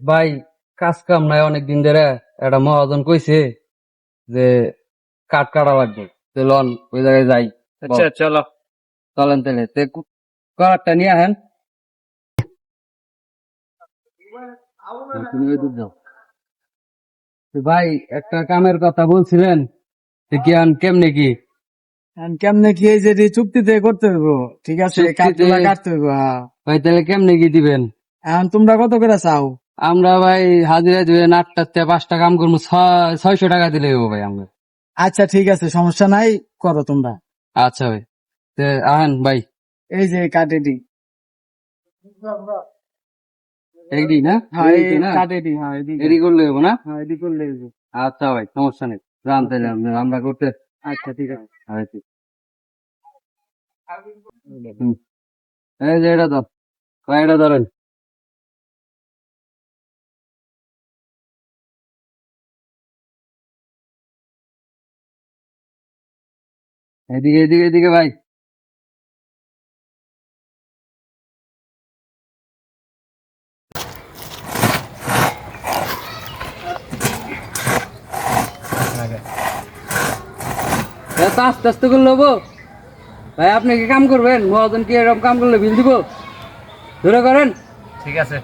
ভাই কাজ কাম নাই অনেকদিন ধরে, একটা মহাজন কইছে যে কাঠ কাটা লাগবে, লন ওই জায়গায় যাই। আচ্ছা চলো। চলেন তাহলে কাঠটা নিয়ে আহেন। তুমি ওই দূর যাও। ভাই একটা কামের কথা বলছিলেন, কি কেমনে কি? কেমনে কি এই যে চুক্তিতে করতে হইব, ঠিক আছে, কাঠগুলা কাটতে হইব। ভাই তাহলে কেমনে কি দিবেন? এখন তোমরা কত করে চাও? আমরা ভাই হাজিরা দিবেন 8টার থেকে 5টা কাম করবো, 600 টাকা দিলে হইব ভাই আমরা। আচ্ছা ঠিক আছে, সমস্যা নাই, করো তোমরা। আচ্ছা ভাই আহেন ভাই। এই যে কাটেডি। এডি না? হ্যাঁ এডি না? কাটেডি, হ্যাঁ এডি করলে হইব না? হ্যাঁ এডি করলে হইব। আচ্ছা ভাই সমস্যা নেই, জান তাহলে আমরা করতে। আচ্ছা ঠিক আছে। হয়েছি। এই যে এটা ধর, ভাই এটা ধরেন। এদিকে এদিকে এদিকে ভাই। এত আস্তে আস্তে করলে হবো ভাই? আপনি কি কাম করবেন? মহাজন কি এরকম কাম করলে বিল দিব? ধরে করেন। ঠিক আছে।